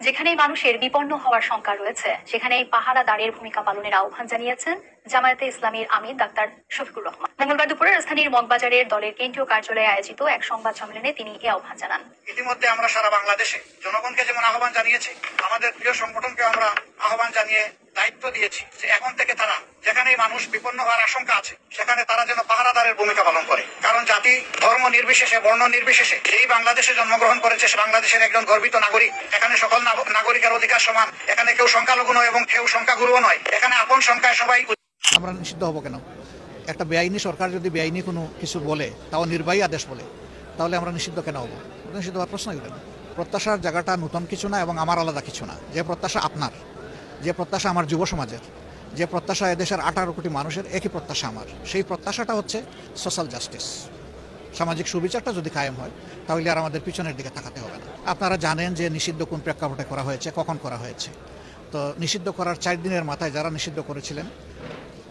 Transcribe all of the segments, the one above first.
যেখানেই মানুষের বিপন্ন হওয়ার শঙ্কা রয়েছে সেখানেই পাহারাদারের ভূমিকা পালনের আহ্বান জানিয়েছেন জামায়াতে ইসলামীর আমির ডাক্তার শফিকুর রহমান। মঙ্গলবার দুপুরে রাজধানীর মগবাজারের দলের কেন্দ্রীয় কার্যালয়ে আয়োজিত এক সংবাদ সম্মেলনে তিনি এ আহ্বান জানান। ইতিমধ্যে আমরা সারা বাংলাদেশে জনগণকে যেমন আহ্বান জানিয়েছি, আমাদের প্রিয় সংগঠনকে আমরা আহ্বান জানিয়ে দায়িত্ব দিয়েছি যে এখন থেকে তারা যেখানেই মানুষ বিপন্ন হওয়ার আশঙ্কা আছে সেখানে তারা যেন পাহারাদারের ভূমিকা পালন করে। কারণ জাতি ধর্ম নির্বিশেষে, বর্ণ নির্বিশেষে যেই বাংলাদেশে জন্মগ্রহণ করেছে সে বাংলাদেশের একজন গর্বিত নাগরিক। এখানে সকল নাগরিকের অধিকার সমান। এখানে কেউ সংখ্যালঘু নয় এবং কেউ সংখ্যাগুরুও নয়। এখানে আপন সংখ্যায় সবাই। আমরা নিষিদ্ধ হবো কেন? একটা বেআইনি সরকার যদি বেআইনি কোনো কিছু বলে, তাও নির্বাহী আদেশ বলে, তাহলে আমরা নিষিদ্ধ কেন হবো? নিষিদ্ধ হওয়ার প্রশ্নই ওঠে না। প্রত্যাশার জায়গাটা নতুন কিছু না এবং আমার আলাদা কিছু না। যে প্রত্যাশা আপনার, যে প্রত্যাশা আমার যুব সমাজের, যে প্রত্যাশা এদেশের 18 কোটি মানুষের, একই প্রত্যাশা আমার। সেই প্রত্যাশাটা হচ্ছে সোশ্যাল জাস্টিস। সামাজিক সুবিচারটা যদি কায়েম হয় তাহলে আর আমাদের পিছনের দিকে তাকাতে হবে না। আপনারা জানেন যে নিষিদ্ধ কোন প্রেক্ষাপটে করা হয়েছে, কখন করা হয়েছে। তো নিষিদ্ধ করার 4 দিনের মাথায় যারা নিষিদ্ধ করেছিলেন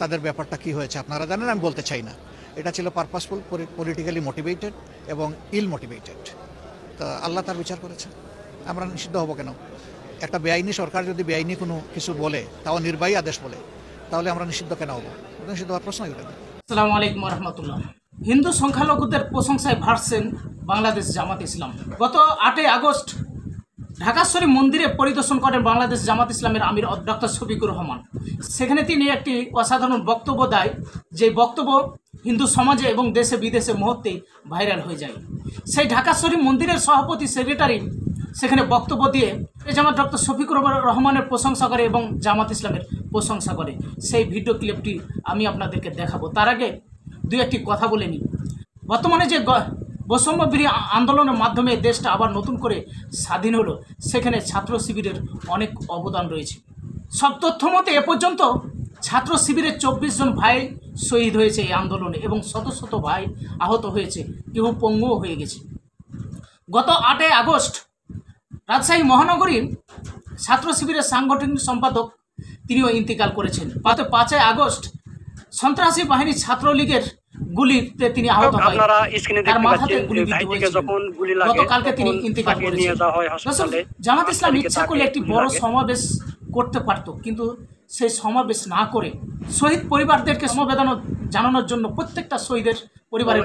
তাদের ব্যাপারটা কি হয়েছে আপনারা জানেন, আমি বলতে চাই না। এটা ছিল পারপাসফুল, পলিটিক্যালি মোটিভেটেড এবং ইল মোটিভেটেড। তো আল্লাহ তার বিচার করেছেন। আমরা নিষিদ্ধ হব কেন? একটা বেআইনি সরকার যদি বেআইনি কোনো কিছু বলে, তাও নির্বাহী আদেশ বলে, তাহলে আমরা নিষিদ্ধ কেন হব? নিষিদ্ধ হওয়ার প্রশ্নই ওঠে না। আসসালামু আলাইকুম রহমতুল্লাহ। হিন্দু সংখ্যালঘুদের প্রশংসায় ভাসছেন বাংলাদেশ জামাত ইসলাম। গত 8 আগস্ট ঢাকা শরীফ মন্দিরে পরিদর্শন করেন বাংলাদেশ জামাত ইসলামের আমির ডক্টর শফিকুর রহমান। সেখানে তিনি একটি অসাধারণ বক্তব্য দেয়, যে বক্তব্য হিন্দু সমাজে এবং দেশে বিদেশে মুহূর্তেই ভাইরাল হয়ে যায়। সেই ঢাকা শরীফ মন্দিরের সভাপতি সেক্রেটারি সেখানে বক্তব্য দিয়ে জামাত ডক্টর শফিকুর রহমানের প্রশংসা করে এবং জামাত ইসলামের প্রশংসা করে। সেই ভিডিও ক্লিপটি আমি আপনাদেরকে দেখাবো। তার আগে 2-1টি কথা বলে নিই। বর্তমানে যে বৈষম্যবিরোধী আন্দোলনের মাধ্যমে দেশটা আবার নতুন করে স্বাধীন হলো, সেখানে ছাত্র শিবিরের অনেক অবদান রয়েছে। সব তথ্য মতে এ পর্যন্ত ছাত্র শিবিরের 24 জন ভাই শহীদ হয়েছে এই আন্দোলনে এবং শত শত ভাই আহত হয়েছে, কেউ পঙ্গুও হয়ে গেছে। গত 8 আগস্ট রাজশাহী মহানগরীর ছাত্র শিবিরের সাংগঠনিক সম্পাদক তিনিও ইন্তেকাল করেছেন। 5 আগস্ট সন্ত্রাসী বাহিনী ছাত্রলীগের গুলিতে তিনি আহত হয়। তার মাথাতে গুলিবিদ্ধ হয়েছিল। গতকালকে তিনি ইন্তেকাল করেছেন। জামাত ইসলাম ইচ্ছা করলে একটি বড় সমাবেশ করতে পারত, কিন্তু সেই সমাবেশ না করে শহীদ পরিবারদেরকে সমবেদনা জানানোর জন্য প্রত্যেকটা শহীদের পরিবারের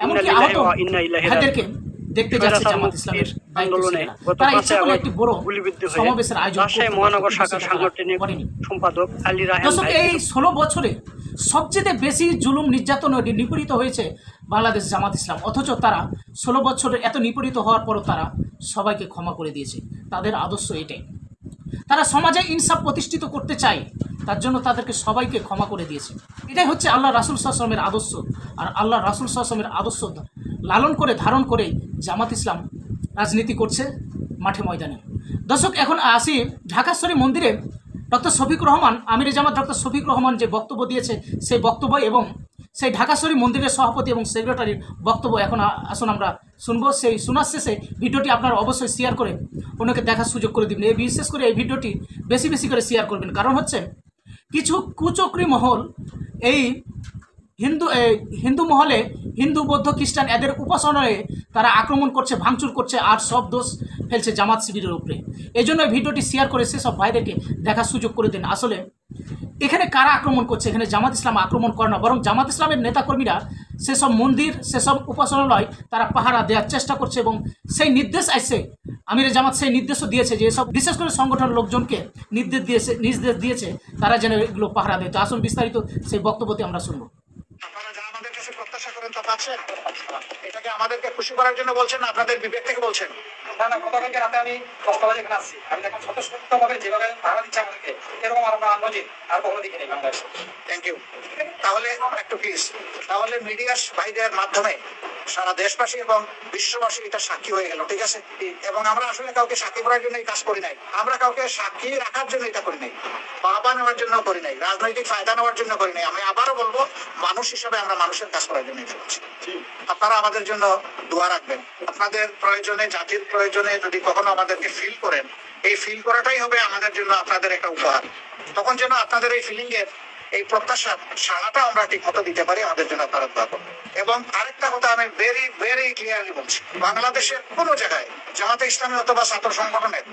এমনকি আহত ভাইদেরকে দেখতে যাচ্ছে জামাত ইসলামের আন্দোলনে। তারা ইচ্ছা করলে একটি বড় সমাবেশের আয়োজন মহানগর শাখার সাংগঠনিক সম্পাদক আলী রায়হান। দর্শক, এই 16 বছরে সবচেয়ে বেশি জুলুম নির্যাতন নিপীড়িত হয়েছে বাংলাদেশ জামাত ইসলাম। অথচ তারা 16 বছরে এত নিপীড়িত হওয়ার পরও তারা সবাইকে ক্ষমা করে দিয়েছে। তাদের আদর্শ এটাই। তারা সমাজে ইনসাফ প্রতিষ্ঠিত করতে চায়, তার জন্য তাদেরকে সবাইকে ক্ষমা করে দিয়েছে। এটাই হচ্ছে আল্লাহ রাসূল সাল্লাল্লাহু আলাইহি ওয়াসাল্লামের আদর্শ। আর আল্লাহ রাসূল সাল্লাল্লাহু আলাইহি ওয়াসাল্লামের আদর্শ লালন করে ধারণ করে জামাত ইসলাম রাজনীতি করছে মাঠে ময়দানে। দর্শক, এখন আসি ঢাকা শরীফ মন্দিরে ডক্টর শফিকুর রহমান, আমির জামাত ডক্টর শফিকুর রহমান যে বক্তব্য দিয়েছে সেই বক্তব্য এবং সেই ঢাকা শরীফ মন্দিরের সভাপতি এবং সেক্রেটারির বক্তব্য এখন আসুন আমরা শুনবো। সেই শোনার শেষে ভিডিওটি আপনারা অবশ্যই শেয়ার করে অন্যকে দেখার সুযোগ করে দিবেন। বিশেষ করে এই ভিডিওটি বেশি বেশি করে শেয়ার করবেন। কারণ হচ্ছে কিছু কুচক্রী মহল এই হিন্দু মহলে হিন্দু বৌদ্ধ খ্রিস্টান এদের উপাসনায় তারা আক্রমণ করছে, ভাঙচুর করছে আর সব দোষ ফেলছে জামাত শিবিরের উপরে। এই জন্য ভিডিওটি শেয়ার করে সেসব ভাইদেরকে দেখার সুযোগ করে দিন। আসলে এখানে কারা আক্রমণ করছে? এখানে জামাত ইসলাম আক্রমণ করে না, বরং জামাত ইসলামের নেতাকর্মীরা সেসব মন্দির, সেসব উপাসনালয় তারা পাহারা দেওয়ার চেষ্টা করছে এবং সেই নির্দেশ আসছে। আমির জামাত সেই নির্দেশও দিয়েছে যে এসব বিশেষ করে সংগঠনের লোকজনকে নির্দেশ দিয়েছে তারা যেন এগুলো পাহারা দেয়। তো আসুন বিস্তারিত সেই বক্তব্যটি আমরা শুনবো। আপনারা যা আমাদের কাছে প্রত্যাশা করেন তা পাচ্ছেন? এটাকে আমাদেরকে খুশি করার জন্য বলছেন না আপনাদের বিবেক থেকে বলছেন? না, গতকালকে রাতে আমি 10টা বাজে এখানে আসছি। আমি দেখলাম স্বতঃস্ফূর্তভাবে যেভাবে পাহারা দিচ্ছে আমাদেরকে, এরকম আমরা নজির আর কখনো দেখিনি বাংলাদেশে। Thank you. তাহলে একটু প্লিজ, তাহলে মিডিয়ার ভাইদের মাধ্যমে সারা দেশবাসী এবং বিশ্ববাসী এটা সাক্ষী হয়ে গেল, ঠিক আছে? এবং আমরা আসলে কাউকে সাক্ষী করার জন্য এই কাজ করি নাই। আমরা কাউকে সাক্ষী রাখার জন্য এটা করি নাই, বাবা নেওয়ার জন্য করি নাই, রাজনৈতিক ফায়দা নেওয়ার জন্য করি নাই। আমি আবারও বলবো, মানুষ হিসাবে আমরা মানুষের কাজ করার জন্য এটা করছি। আপনারা আমাদের জন্য দোয়া রাখবেন। আপনাদের প্রয়োজনে, জাতির প্রয়োজনে যদি কখনো আমাদেরকে ফিল করেন, এই ফিল করাটাই হবে আমাদের জন্য আপনাদের একটা উপহার। তখন যেন আপনাদের এই ফিলিং এর এই প্রত্যাশার সাড়াটা আমরা ঠিক মতো দিতে পারি, আমাদের জন্য আপনারা দোয়া করবেন। এবং আরেকটা কথা আমি ভেরি ভেরি ক্লিয়ারলি বলছি, বাংলাদেশের কোনো জায়গায় জামাতে ইসলামী অথবা ছাত্র সংগঠনের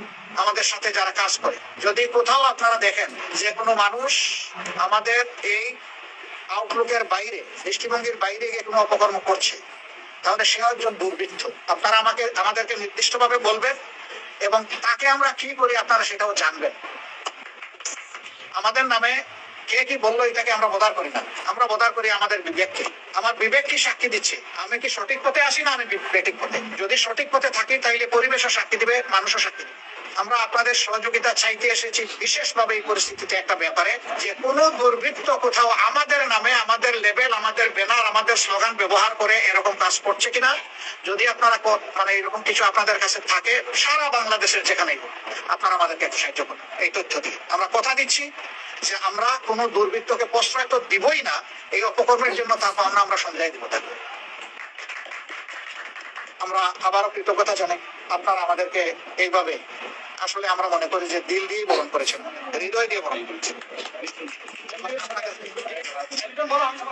আমাদের সাথে যারা কাজ করে, যদি কোথাও আপনারা দেখেন যে কোনো মানুষ আমাদের এই আউটলুকের বাইরে, দৃষ্টিভঙ্গির বাইরে গিয়ে কোনো অপকর্ম করছে, তাহলে সে একজন দুর্বৃত্ত। আপনারা আমাদেরকে নির্দিষ্টভাবে বলবেন এবং তাকে আমরা কি করি আপনারা সেটাও জানবেন। আমাদের নামে কে কি বললো এটাকে আমরা বদার করি না, আমরা বদার করি আমাদের বিবেককে। আমার বিবেক কি সাক্ষী দিচ্ছে আমি কি সঠিক পথে আসি না আমি বেঠিক পথে। যদি সঠিক পথে থাকি তাহলে পরিবেশও সাক্ষী দিবে, মানুষও সাক্ষী দিবে। আমরা আপনাদের সহযোগিতা চাইতে এসেছি বিশেষভাবে এই পরিস্থিতিতে একটা ব্যাপারে, যে কোনো দুর্বৃত্ত কোথাও আমাদের নামে, আমাদের লেবেল, আমাদের ব্যানার, আমাদের স্লোগান ব্যবহার করে এরকম কাজ করছে কিনা, যদি আপনারা মানে এরকম কিছু আপনাদের কাছে থাকে সারা বাংলাদেশের যেখানেই, আপনারা আমাদেরকে একটু সাহায্য করুন এই তথ্য দিয়ে। আমরা কথা দিচ্ছি যে আমরা কোনো দুর্বৃত্তকে প্রশ্রয় তো দিবই না, এই অপকর্মের জন্য তার পাওনা আমরা সঞ্চয় দিব থাকবো। আমরা আবারও কৃতজ্ঞতা জানাই আপনারা আমাদেরকে এইভাবে, আসলে আমরা মনে করি যে দিল দিয়ে বরণ করেছেন, হৃদয় দিয়ে বরণ করেছেন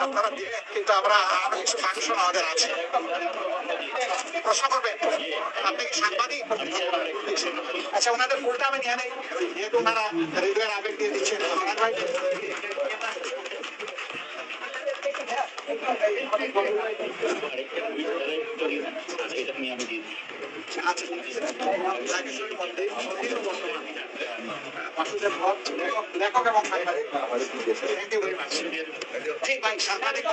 আপনারা দিলেন, কিন্তু আমরা আরো কিছু ফাংশন আমাদের আছে। প্রশ্ন করবেন আপনি কি সাংবাদিক? আচ্ছা, ওনাদের ফুলটা আমি নিয়ে নেই, যেহেতু ওনারা হৃদয়ের আবেগ দিয়ে দিচ্ছেন। লেখক এবং সাংবাদিক, ঠিক ভাই, সাংবাদিক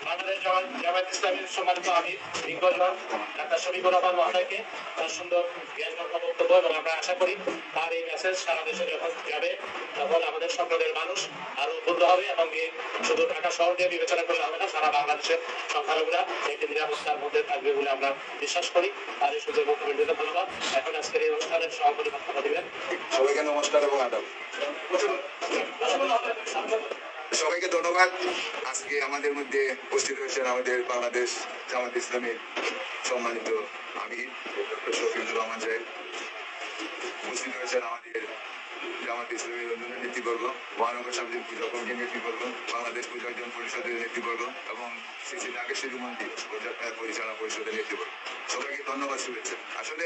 বাংলাদেশ জামায়াত ইসলামীর সম্মানিত আমির দিগ্গজরা ডাক্তার শফিকুর রহমান মহোদয়কে তার সুন্দর জ্ঞানগর্ভ বক্তব্য, এবং আমরা আশা করি তার এই মেসেজ সারা দেশে যখন যাবে তখন আমাদের সকলের মানুষ আরো উদ্বুদ্ধ হবে, এবং শুধু ঢাকা শহর দিয়ে বিবেচনা করলে হবে না, সারা বাংলাদেশের সংখ্যালঘুরা একটি নিরাপত্তার মধ্যে থাকবে বলে আমরা বিশ্বাস করি। আর এই সুন্দর বক্তব্যের জন্য ধন্যবাদ। এখন আজকের এই অনুষ্ঠানের সভাপতি বক্তব্য দিবেন। সবাইকে নমস্কার এবং আদাব। সবাইকে ধন্যবাদ। আজকে আমাদের মধ্যে উপস্থিত হয়েছেন আমাদের বাংলাদেশ জামাত ইসলামীর সম্মানিত আমির ডক্টর শফিকুর রহমান সাহেব, উপস্থিত হয়েছেন আমাদের জামাত ইসলামীর অন্যান্য নেতৃবর্গ, মহানগর সমিতির পূজা কমিটির নেতৃবর্গ, বাংলাদেশ পূজা অর্জন পরিষদের নেতৃবর্গ এবং শ্রী নাগেশ্বরী মন্দির পরিচালনা পরিষদের নেতৃবর্গ, সবাইকে ধন্যবাদ, শুভেচ্ছা। আসলে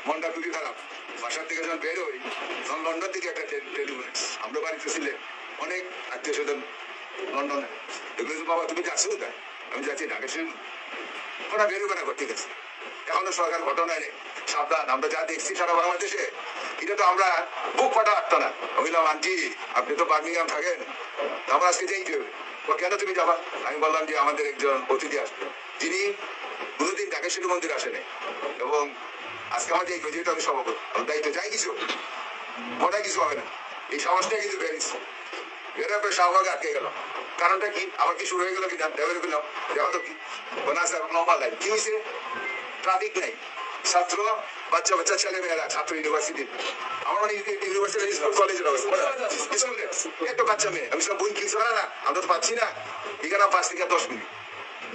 মনটা খুবই খারাপ। বাসার থেকে যখন বের হই তখন লন্ডন থেকে একটা টেলিফোন, আমরা বাড়িতে ছিলেন অনেক আত্মীয় স্বজন লন্ডনে, এগুলো বাবা তুমি যাচ্ছ কোথায়? আমি যাচ্ছি নাগেশ্বরী। ওরা বেরোবে না, ঠিক আছে, এখনো সরকার ঘটনা নেই, সাবধান। আমরা যা দেখছি সারা বাংলাদেশে, এটা তো আমরা বুক ফাটা আটতো না। আমি বললাম আন্টি আপনি তো বার্মিংহাম থাকেন, আমার আজকে যেইতে হবে। কেন তুমি যাবা? আমি বললাম যে আমাদের একজন অতিথি আসবে যিনি কোনোদিন নাগেশ্বরী মন্দির আসেনি, এবং আজকে আমার যেই যেহেতু আমি সভাপতি, আমার দায়িত্ব যাই কিছু মনে কিছু হবে না, এই সাহসটা কিন্তু বেরিয়েছে, বেরোবে শাহবাগ আটকে গেল। কারণটা কি? আবার কি শুরু হয়ে গেল কি ডেভেলপ গেলাম, দেখো তো কি লম্বা লাইন, কি হয়েছে? ট্রাফিক নাই, ছাত্র বাচ্চা বাচ্চা ছেলে মেয়েরা, ছাত্র ইউনিভার্সিটি, আমার মানে ইউনিভার্সিটি স্কুল কলেজের স্কুলে একটা বাচ্চা মেয়ে, আমি সব বই কিনছি না, আমরা তো পাচ্ছি না, এখানে 5 থেকে 10 মিনিট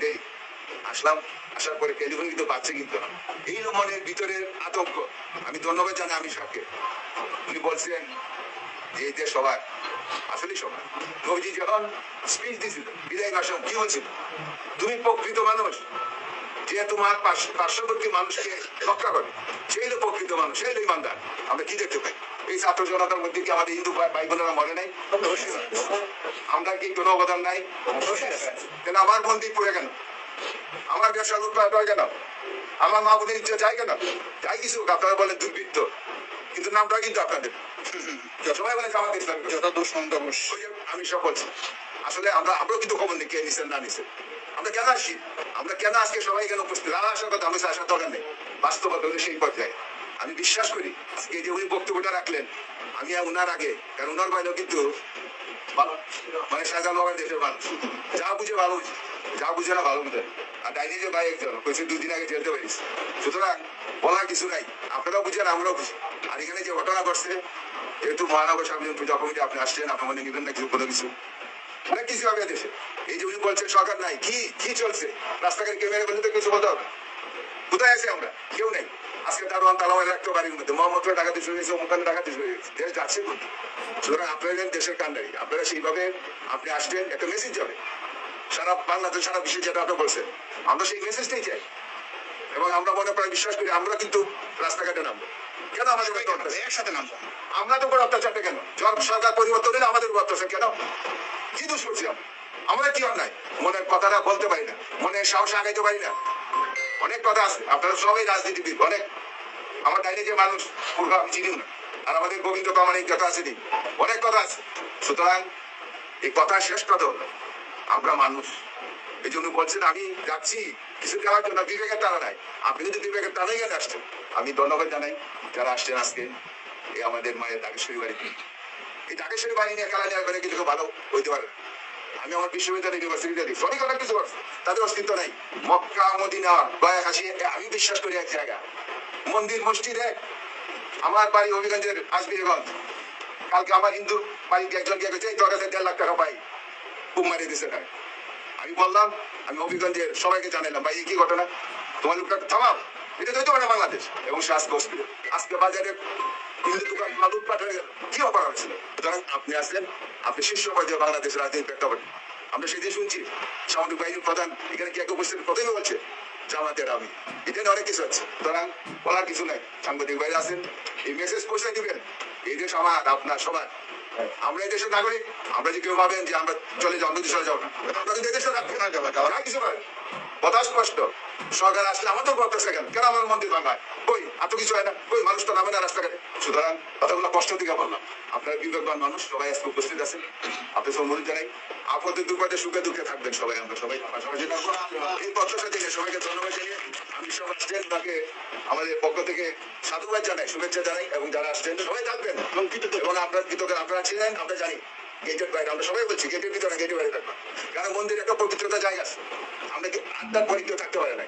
দেরি। আসলাম, আসার পরে টেলিফোন কিন্তু পাচ্ছে, কিন্তু না, এই মনের ভিতরের আতঙ্ক। আমি ধন্যবাদ জানাই আমি সবকে, উনি বলছেন যে এই দেশ সবার, আসলে সবার। নবীজি যখন স্পিচ দিয়েছিল বিদায় ভাষণ, কি বলছিল? তুমি প্রকৃত মানুষ যে তোমার পার্শ্ববর্তী মানুষকে রক্ষা করে, সেই হলো প্রকৃত মানুষ, সেই হলো ইমানদার। আমরা কি দেখতে পাই? এই ছাত্র জনতার মধ্যে কি আমাদের হিন্দু ভাই বোনেরা মরে নাই? আমরা কি কোনো অবদান নাই? তাহলে আমার বন্দি পড়ে কেন? আমার ব্যবসা লুটপাট হয় কেন? আমার মা বোনের ইচ্ছে যায় কেন? যাই কিছু আপনারা বলেন দুর্বৃত্ত, কিন্তু নামটা কিন্তু আপনাদের সবাই বলে জামাত ইসলামী, যত দোষ সন্তোষ। আমি সব বলছি, আসলে আমরাও কিন্তু খবর নেই কে নিছেন না নিছেন। আমরা কেন আসি? আমরা কেন আজকে সবাই কেন উপস্থিত? আসার কথা আমি আসার দরকার নেই, বাস্তবতা হলে সেই পর্যায়ে আমি বিশ্বাস করি। আজকে যে উনি বক্তব্যটা রাখলেন, আমি ওনার আগে, কারণ ওনার বাইরেও কিন্তু মানে সাজা বাবার দেশের মানুষ, যা বুঝে ভালো বুঝে, যা বুঝে না ভালো বুঝে। আর ডাইনি যে ভাই একজন কইছে 2 দিন আগে জেলতে পারিস, সুতরাং বলার কিছু নাই, আপনারাও বুঝেন আমরাও বুঝি। আর এখানে যে ঘটনা ঘটছে, যেহেতু মহানগর সামনে পূজা কমিটি আপনি আসছেন, আপনার মনে নিবেন না কিছু, কোনো কিছু অনেক কিছু হবে দেশে। এই যে উনি বলছেন সরকার নাই, কি কি চলছে? রাস্তাঘাট ক্যামেরা বলতে তো কিছু বলতে হবে। কোথায় আছে আমরা? কেউ নেই। আজকে দারোয়ান তালামায় রাখতে পারি মধ্যে মোহাম্মদপুরে ডাকাতি শুরু হয়েছে, ওখানে ডাকাতি শুরু হয়েছে, দেশ যাচ্ছে কিন্তু। সুতরাং আপনারা দেশের কান্ডারি, আপনারা সেইভাবে আপনি আসবেন, একটা মেসেজ যাবে সারা বাংলাদেশ, সারা বিশ্বে, যেটা আপনি বলছেন, আমরা সেই মেসেজটাই চাই। এবং আমরা মনে প্রায় বিশ্বাস করি আমরা কিন্তু রাস্তাঘাটে নামবো। কেন আমাদের একসাথে নামবো? আমরা তো কোনো অত্যাচারটা কেন? সরকার পরিবর্তন হলে আমাদের উপর অত্যাচার কেন? কি দোষ করছি আমরা? কি অন্যায়? মনের কথাটা বলতে পারি না, মনের সাহস আগাইতে পারি না। অনেক কথা আছে, আপনারা সবাই রাজনীতিবিদ, অনেক আমার ডাইনে যে মানুষ আমি চিনিও না, আর আমাদের গোবিন্দ কামানিক কথা আছে, অনেক কথা আছে। সুতরাং এই কথা শেষ কথা হলো আমরা মানুষ। এই জন্য বলছেন আমি যাচ্ছি কিছু দেওয়ার জন্য, বিবেকের টানা নাই। আপনি যদি বিবেকের টানাই গেলে আসছেন, আমি ধন্যবাদ জানাই যারা আসছেন আজকে এই আমাদের মায়ের ঢাকেশ্বরী বাড়িতে। এই ঢাকেশ্বরী বাড়ি নিয়ে খেলা নেওয়ার করে কিছু ভালো হইতে পারে না। আমি আমার বিশ্ববিদ্যালয় ইউনিভার্সিটিতে দিই, অনেক অনেক কিছু করছে, তাদের অস্তিত্ব নাই। মক্কা মদিনা গয়া কাশি, আমি বিশ্বাস করি এক জায়গা মন্দির মসজিদ এক। আমার বাড়ি হবিগঞ্জের আজমিরগঞ্জ। কালকে আমার হিন্দু বাড়িতে একজন গিয়ে গেছে, তোর কাছে 1.5 লাখ টাকা পাই, খুব মারিয়ে দিছে না। আমি বললাম, আমি হবিগঞ্জের সবাইকে জানাইলাম, ভাই কি ঘটনা, তোমার লোকটা থামাও, এটা তো পারে বাংলাদেশ। এবং সে আজকে আজকে বাজারে হিন্দু দোকান লুটপাট হয়ে গেল, কি অপরাধ ছিল? সুতরাং আপনি আসলেন, আপনি শীর্ষ পর্যায়ে বাংলাদেশের রাজনীতির প্রেক্ষাপট। আমরা সেদিন শুনছি সামরিক বাহিনীর প্রধান এখানে কি এক উপস্থিত প্রথমে বলছে জামাতের আমি, এটা নিয়ে অনেক কিছু আছে। সুতরাং বলার কিছু নাই, সাংবাদিক বাইরে আছেন, এই মেসেজ পৌঁছে দিবেন। এই দেশ আমার, আপনার সবার, আমরা এই দেশের নাগরিক। আমরা যে কেউ ভাবেন যে আমরা চলে যাও, নদী চলে যাও না, আমরা কিন্তু এদেশে রাখবো না, যাওয়া কিছু করেন। কথা স্পষ্ট, সরকার আসলে আমাদের করতেছে কেন? কেন আমার মন্দির ভাঙায়? কই এত কিছু হয় না? কই মানুষ তো নামে না রাস্তাঘাটে? সুতরাং কথাগুলো কষ্ট দিকে বললাম। আপনারা বিবেকবান মানুষ, সবাই আজকে উপস্থিত আছেন, আপনি সব অনুরোধ জানাই, আপদে দুর্গতে সুখে দুঃখে থাকবেন সবাই, আমরা সবাই পাশাপাশি থাকবো। এই প্রত্যাশা দিনে সবাইকে ধন্যবাদ জানিয়ে আমি সব আসছেন তাকে আমাদের পক্ষ থেকে সাধুবাদ জানাই, শুভেচ্ছা জানাই। এবং যারা আসছেন সবাই থাকবেন এবং আপনার কৃতজ্ঞ, আপনারা ছিলেন, আমরা জানি গেটের বাইরে, আমরা সবাই বলছি গেটের ভিতরে, গেটের বাইরে থাকবো। কারণ মন্দির একটা পবিত্রতা জায়গা আছে, আমরা কি আড্ডার পরিত্য থাকতে পারে না,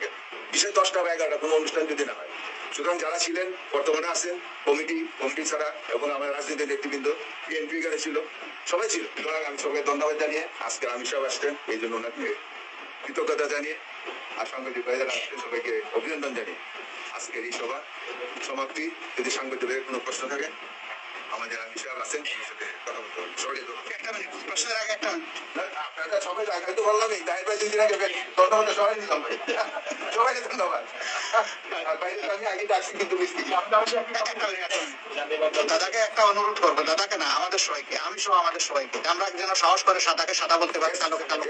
বিশেষ 10টা বা 11টা কোনো অনুষ্ঠান যদি না হয়। সুতরাং যারা ছিলেন, বর্তমানে আছেন, কমিটি ছাড়া এবং আমার রাজনীতির নেতৃবৃন্দ, বিএনপি এখানে ছিল, সবাই ছিল। সুতরাং আমি সবাই ধন্যবাদ জানিয়ে আজকে আমি সব আসছেন, এই জন্য ওনাকে কৃতজ্ঞতা জানিয়ে আর সাংবাদিক ভাইয়েরা আসছেন, সবাইকে অভিনন্দন জানিয়ে আজকের এই সভা সমাপ্তি। যদি সাংবাদিকদের কোনো প্রশ্ন থাকে আমাদের আমি সব আছেন, কথা বলতে হবে। সবাই একটা মিনিট, প্রশ্নের আগে একটা মিনিট। আপনারা সবাই জায়গায় তো বললাম, এই দায়ের ভাই 2 দিন আগে ধন্যবাদ সবাই দিলাম ভাই, সবাইকে ধন্যবাদ। আর বাইরে আমি আগে ডাকছি কিন্তু মিস্ত্রি দাদাকে একটা অনুরোধ করবো, দাদাকে না আমাদের সবাইকে, আমি সহ আমাদের সবাইকে, আমরা যেন সাহস করে সাদাকে সাদা বলতে পারি, কালোকে কালো।